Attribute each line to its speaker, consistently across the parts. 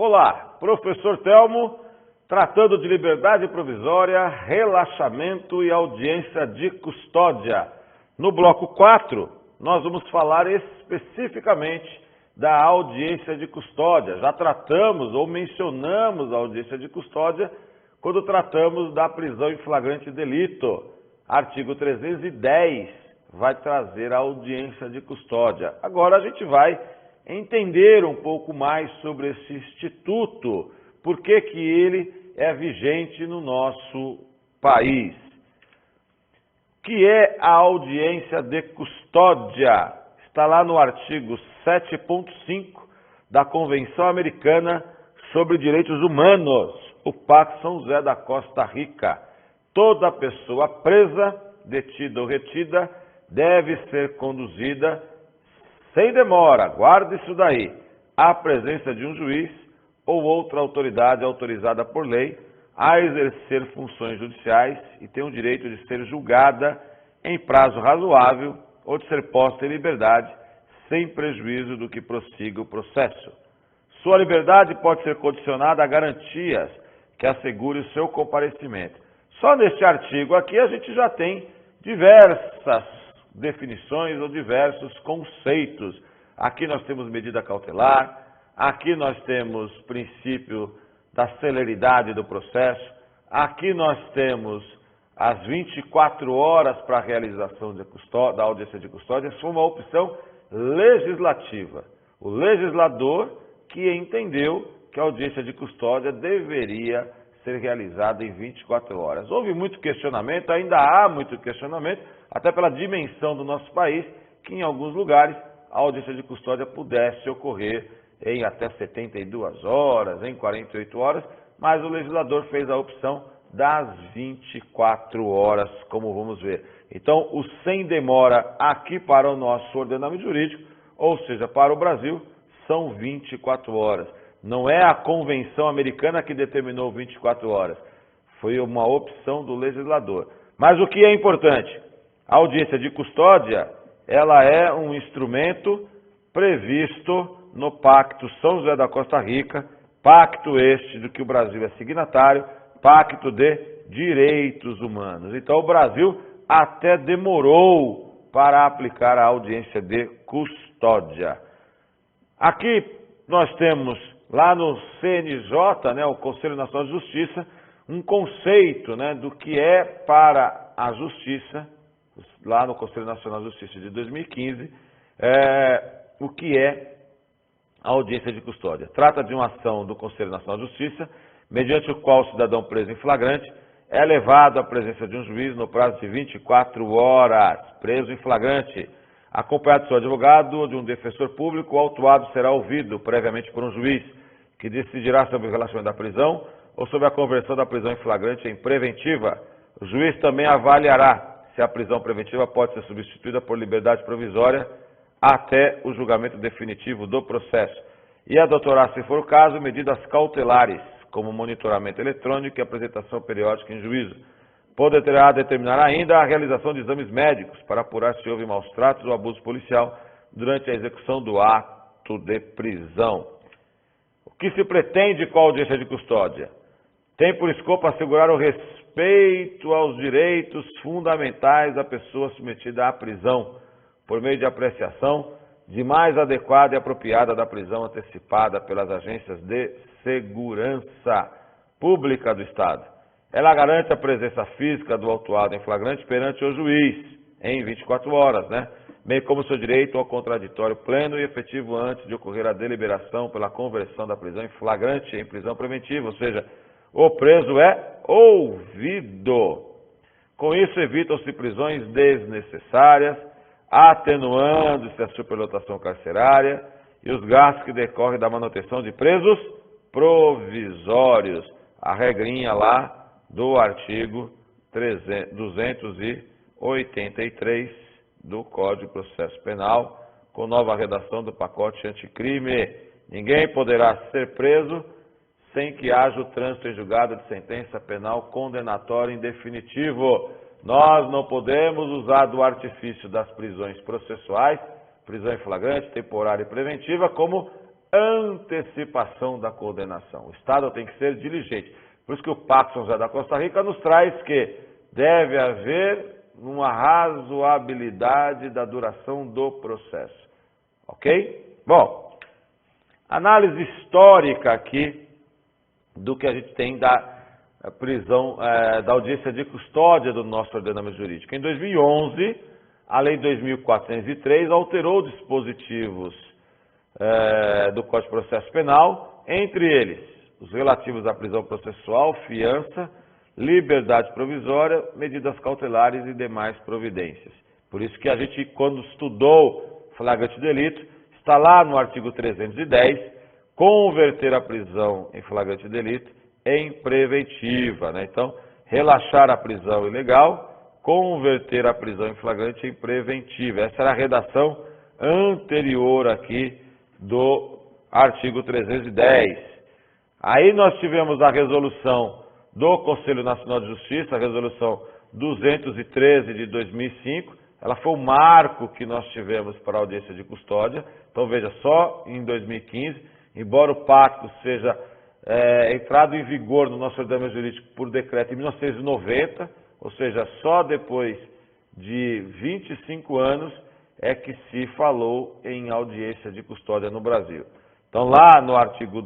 Speaker 1: Olá, professor Telmo, tratando de liberdade provisória, relaxamento e audiência de custódia. No bloco 4, nós vamos falar especificamente da audiência de custódia. Já tratamos ou mencionamos a audiência de custódia quando tratamos da prisão em flagrante delito. Artigo 310 vai trazer a audiência de custódia. Agora a gente vai entender um pouco mais sobre esse instituto, por que ele é vigente no nosso país. O que é a audiência de custódia? Está lá no artigo 7.5 da Convenção Americana sobre Direitos Humanos, o Pacto São José da Costa Rica. Toda pessoa presa, detida ou retida, deve ser conduzida sem demora, guarde isso daí, à presença de um juiz ou outra autoridade autorizada por lei a exercer funções judiciais e tem o direito de ser julgada em prazo razoável ou de ser posta em liberdade sem prejuízo do que prossiga o processo. Sua liberdade pode ser condicionada a garantias que assegure o seu comparecimento. Só neste artigo aqui a gente já tem diversas definições ou diversos conceitos. Aqui nós temos medida cautelar, aqui nós temos princípio da celeridade do processo, aqui nós temos as 24 horas para a realização da audiência de custódia. Isso foi uma opção legislativa. O legislador que entendeu que a audiência de custódia deveria ser realizada em 24 horas. Houve muito questionamento, ainda há muito questionamento, até pela dimensão do nosso país, que em alguns lugares a audiência de custódia pudesse ocorrer em até 72 horas, em 48 horas, mas o legislador fez a opção das 24 horas, como vamos ver. Então, o sem demora aqui para o nosso ordenamento jurídico, ou seja, para o Brasil, são 24 horas. Não é a Convenção Americana que determinou 24 horas. Foi uma opção do legislador. Mas o que é importante? A audiência de custódia, ela é um instrumento previsto no Pacto São José da Costa Rica, pacto este do que o Brasil é signatário, Pacto de Direitos Humanos. Então o Brasil até demorou para aplicar a audiência de custódia. Aqui nós temos lá no CNJ, né, o Conselho Nacional de Justiça, um conceito, né, do que é para a justiça, lá no Conselho Nacional de Justiça de 2015, o que é a audiência de custódia. Trata de uma ação do Conselho Nacional de Justiça, mediante o qual o cidadão preso em flagrante é levado à presença de um juiz no prazo de 24 horas, preso em flagrante, acompanhado de seu advogado ou de um defensor público. O autuado será ouvido previamente por um juiz, que decidirá sobre o relaxamento da prisão ou sobre a conversão da prisão em flagrante em preventiva. O juiz também avaliará se a prisão preventiva pode ser substituída por liberdade provisória até o julgamento definitivo do processo e adotará, se for o caso, medidas cautelares, como monitoramento eletrônico e apresentação periódica em juízo. Poderá determinar ainda a realização de exames médicos para apurar se houve maus tratos ou abuso policial durante a execução do ato de prisão. O que se pretende com a audiência de custódia? Tem por escopo assegurar o respeito aos direitos fundamentais da pessoa submetida à prisão, por meio de apreciação de mais adequada e apropriada da prisão antecipada pelas agências de segurança pública do Estado. Ela garante a presença física do autuado em flagrante perante o juiz em 24 horas, bem como seu direito ao contraditório pleno e efetivo antes de ocorrer a deliberação pela conversão da prisão em flagrante em prisão preventiva, ou seja, o preso é ouvido. Com isso, evitam-se prisões desnecessárias, atenuando-se a superlotação carcerária e os gastos que decorrem da manutenção de presos provisórios. A regrinha lá do artigo 283 do Código de Processo Penal, com nova redação do pacote anticrime. Ninguém poderá ser preso sem que haja o trânsito em julgado de sentença penal condenatória em definitivo. Nós não podemos usar do artifício das prisões processuais, prisão em flagrante, temporária e preventiva, como antecipação da condenação. O Estado tem que ser diligente. Por isso que o Pacto São José da Costa Rica nos traz que deve haver uma razoabilidade da duração do processo. Ok? Bom, análise histórica aqui do que a gente tem da prisão, da audiência de custódia do nosso ordenamento jurídico. Em 2011, a Lei 2.403 alterou dispositivos do Código de Processo Penal, entre eles os relativos à prisão processual, fiança, liberdade provisória, medidas cautelares e demais providências. Por isso que a gente, quando estudou flagrante delito, está lá no artigo 310, converter a prisão em flagrante delito em preventiva, né? Então, relaxar a prisão ilegal, converter a prisão em flagrante em preventiva. Essa era a redação anterior aqui do artigo 310. Aí nós tivemos a resolução do Conselho Nacional de Justiça, a resolução 213 de 2005. Ela foi o marco que nós tivemos para a audiência de custódia. Então, veja, só em 2015, embora o pacto seja entrado em vigor no nosso ordenamento jurídico por decreto em 1990, ou seja, só depois de 25 anos é que se falou em audiência de custódia no Brasil. Então, lá no artigo,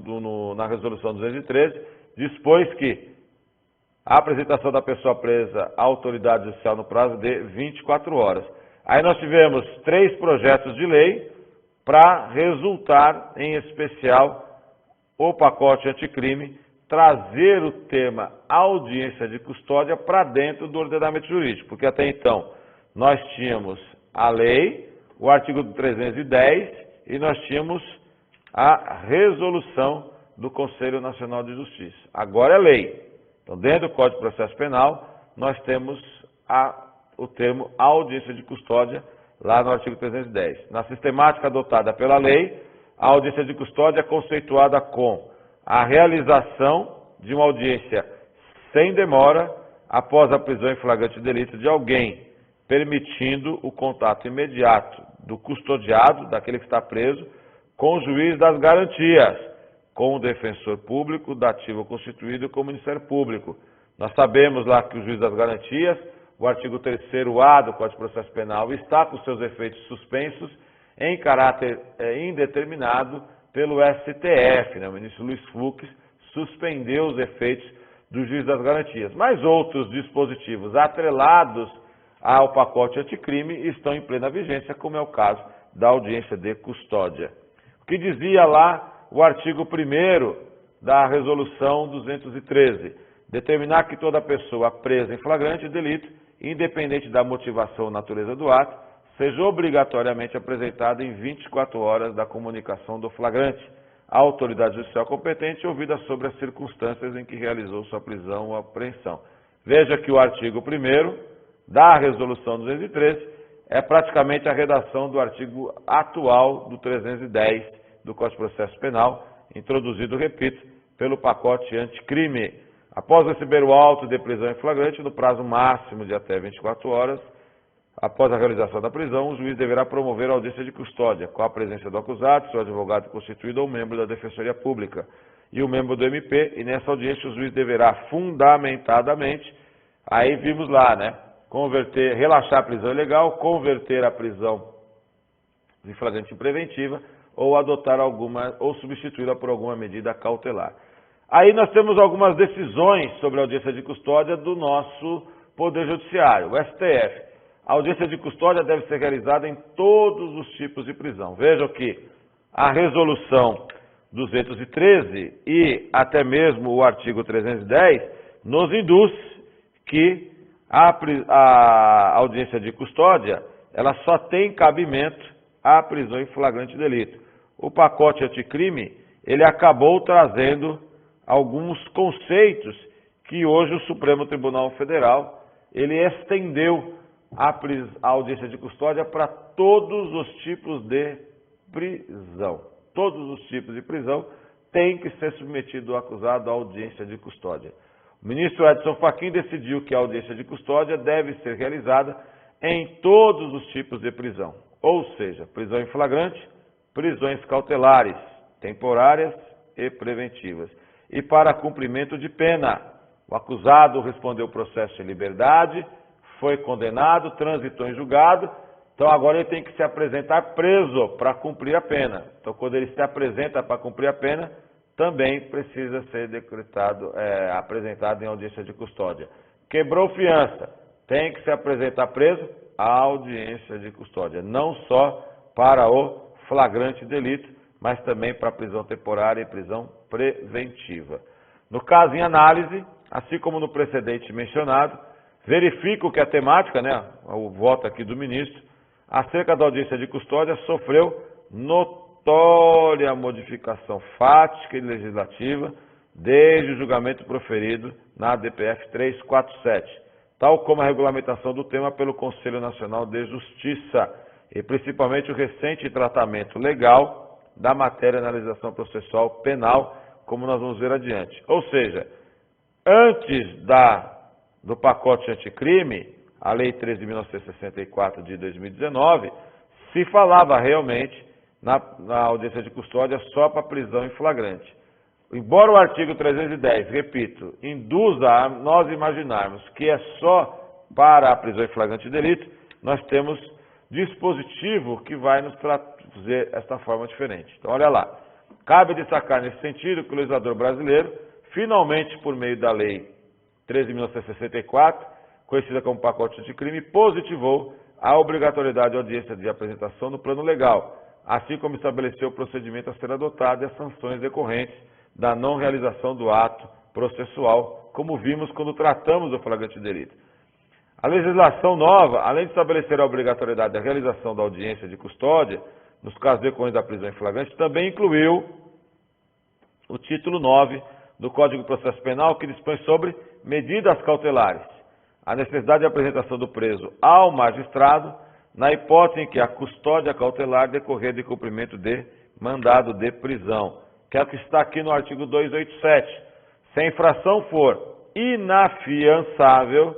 Speaker 1: na resolução 213, dispôs que a apresentação da pessoa presa à autoridade judicial no prazo de 24 horas. Aí nós tivemos 3 projetos de lei para resultar, em especial, o pacote anticrime, trazer o tema audiência de custódia para dentro do ordenamento jurídico, porque até então nós tínhamos a lei, o artigo 310, e nós tínhamos a resolução do Conselho Nacional de Justiça. Agora é lei. Então, dentro do Código de Processo Penal, nós temos o termo audiência de custódia, lá no artigo 310. Na sistemática adotada pela lei, a audiência de custódia é conceituada com a realização de uma audiência sem demora após a prisão em flagrante delito de alguém, permitindo o contato imediato do custodiado, daquele que está preso, com o juiz das garantias, com o defensor público, dativo constituído e com o Ministério Público. Nós sabemos lá que o juiz das garantias, o artigo 3º-A do Código de Processo Penal, está com seus efeitos suspensos em caráter indeterminado pelo STF, né? O ministro Luiz Fux suspendeu os efeitos do juiz das garantias. Mas outros dispositivos atrelados ao pacote anticrime estão em plena vigência, como é o caso da audiência de custódia. O que dizia lá o artigo 1º da resolução 213? Determinar que toda pessoa presa em flagrante delito, independente da motivação ou natureza do ato, seja obrigatoriamente apresentada em 24 horas da comunicação do flagrante à autoridade judicial competente, ouvida sobre as circunstâncias em que realizou sua prisão ou apreensão. Veja que o artigo 1º da resolução 213 é praticamente a redação do artigo atual do 310 do Código de Processo Penal, introduzido, repito, pelo pacote anticrime. Após receber o auto de prisão em flagrante, no prazo máximo de até 24 horas, após a realização da prisão, o juiz deverá promover a audiência de custódia, com a presença do acusado, seu advogado constituído ou membro da Defensoria Pública e o membro do MP, e nessa audiência o juiz deverá fundamentadamente, aí vimos lá, né, relaxar a prisão ilegal, converter a prisão de flagrante em preventiva, ou adotar ou substituí-la por alguma medida cautelar. Aí nós temos algumas decisões sobre a audiência de custódia do nosso Poder Judiciário, o STF. A audiência de custódia deve ser realizada em todos os tipos de prisão. Vejam que a resolução 213 e até mesmo o artigo 310 nos induz que a audiência de custódia ela só tem cabimento à prisão em flagrante delito. O pacote anticrime ele acabou trazendo alguns conceitos que hoje o Supremo Tribunal Federal ele estendeu a audiência de custódia para todos os tipos de prisão. Todos os tipos de prisão têm que ser submetido o acusado à audiência de custódia. O ministro Edson Fachin decidiu que a audiência de custódia deve ser realizada em todos os tipos de prisão, ou seja, prisão em flagrante, prisões cautelares, temporárias e preventivas. E para cumprimento de pena, o acusado respondeu o processo em liberdade, foi condenado, transitou em julgado, então agora ele tem que se apresentar preso para cumprir a pena. Então quando ele se apresenta para cumprir a pena, também precisa ser apresentado em audiência de custódia. Quebrou fiança, tem que se apresentar preso à audiência de custódia, não só para o flagrante delito, mas também para prisão temporária e prisão preventiva. No caso em análise, assim como no precedente mencionado, verifico que a temática, o voto aqui do ministro, acerca da audiência de custódia, sofreu notória modificação fática e legislativa desde o julgamento proferido na DPF 347, tal como a regulamentação do tema pelo Conselho Nacional de Justiça e principalmente o recente tratamento legal da matéria de analisação processual penal, como nós vamos ver adiante. Ou seja, antes do pacote anticrime, a Lei 13.964 de 2019, se falava realmente na audiência de custódia só para prisão em flagrante. Embora o artigo 310, repito, induza a nós imaginarmos que é só para a prisão em flagrante de delito, nós temos dispositivo que vai nos fazer esta forma diferente. Então, olha lá. Cabe destacar nesse sentido que o legislador brasileiro, finalmente por meio da Lei 13.964, conhecida como pacote anticrime, positivou a obrigatoriedade de audiência de apresentação no plano legal, assim como estabeleceu o procedimento a ser adotado e as sanções decorrentes da não realização do ato processual, como vimos quando tratamos do flagrante delito. A legislação nova, além de estabelecer a obrigatoriedade da realização da audiência de custódia, nos casos decorrentes da prisão em flagrante, também incluiu o título 9 do Código de Processo Penal, que dispõe sobre medidas cautelares, a necessidade de apresentação do preso ao magistrado, na hipótese em que a custódia cautelar decorrer de cumprimento de mandado de prisão, que é o que está aqui no artigo 287. Se a infração for inafiançável,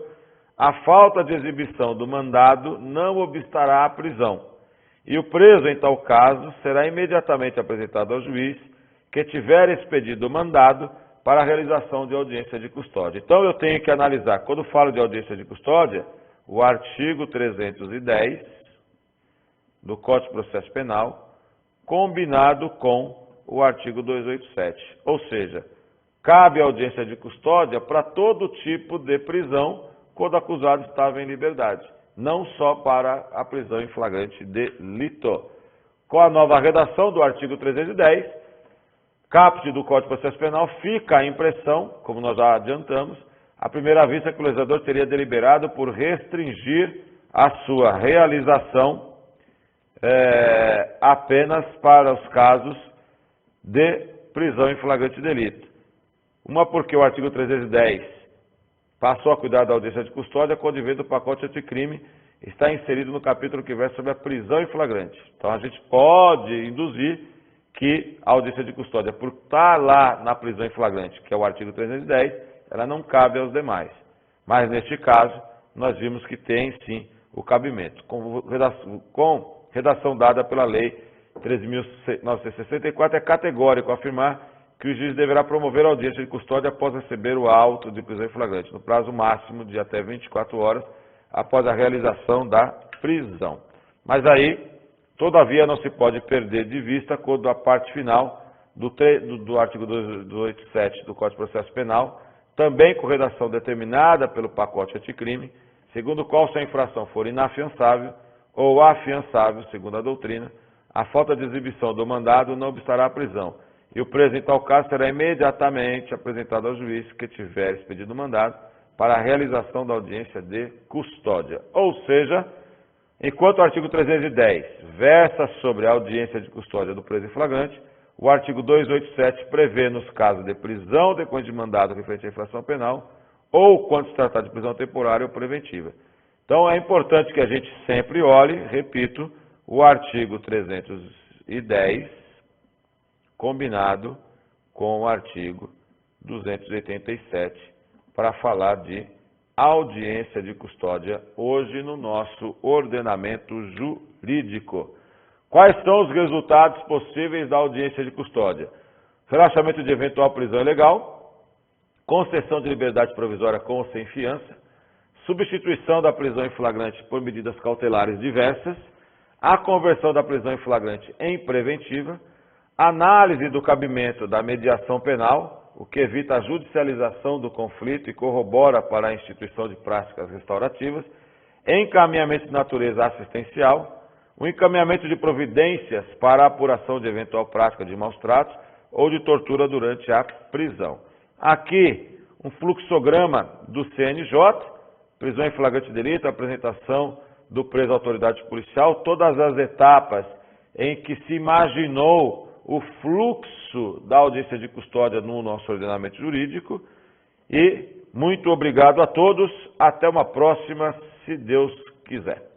Speaker 1: a falta de exibição do mandado não obstará à prisão, e o preso, em tal caso, será imediatamente apresentado ao juiz que tiver expedido o mandado para a realização de audiência de custódia. Então, eu tenho que analisar, quando falo de audiência de custódia, o artigo 310 do Código de Processo Penal, combinado com o artigo 287. Ou seja, cabe audiência de custódia para todo tipo de prisão quando o acusado estava em liberdade, não só para a prisão em flagrante delito. Com a nova redação do artigo 310, caput do Código de Processo Penal, fica a impressão, como nós já adiantamos, à primeira vista que o legislador teria deliberado por restringir a sua realização apenas para os casos de prisão em flagrante delito. Uma porque o artigo 310 passou a cuidar da audiência de custódia, quando vem do pacote anticrime está inserido no capítulo que versa sobre a prisão em flagrante. Então a gente pode induzir que a audiência de custódia, por estar lá na prisão em flagrante, que é o artigo 310, ela não cabe aos demais. Mas neste caso, nós vimos que tem sim o cabimento, com redação dada pela Lei 13.964, é categórico afirmar que o juiz deverá promover a audiência de custódia após receber o auto de prisão em flagrante, no prazo máximo de até 24 horas após a realização da prisão. Mas aí, todavia, não se pode perder de vista quando a parte final do artigo 287 do Código de Processo Penal, também com redação determinada pelo pacote anticrime, segundo o qual, se a infração for inafiançável ou afiançável, segundo a doutrina, a falta de exibição do mandado não obstará a prisão, e o preso, em tal caso, será imediatamente apresentado ao juiz que tiver expedido o mandado para a realização da audiência de custódia. Ou seja, enquanto o artigo 310 versa sobre a audiência de custódia do preso em flagrante, o artigo 287 prevê, nos casos de prisão depois de mandado referente à infração penal, ou quando se tratar de prisão temporária ou preventiva. Então, é importante que a gente sempre olhe, repito, o artigo 310, combinado com o artigo 287, para falar de audiência de custódia hoje no nosso ordenamento jurídico. Quais são os resultados possíveis da audiência de custódia? Relaxamento de eventual prisão ilegal, concessão de liberdade provisória com ou sem fiança, substituição da prisão em flagrante por medidas cautelares diversas, a conversão da prisão em flagrante em preventiva, análise do cabimento da mediação penal, o que evita a judicialização do conflito e corrobora para a instituição de práticas restaurativas, encaminhamento de natureza assistencial, o encaminhamento de providências para a apuração de eventual prática de maus-tratos ou de tortura durante a prisão. Aqui, um fluxograma do CNJ, prisão em flagrante delito, apresentação do preso à autoridade policial, todas as etapas em que se imaginou o fluxo da audiência de custódia no nosso ordenamento jurídico. E muito obrigado a todos. Até uma próxima, se Deus quiser.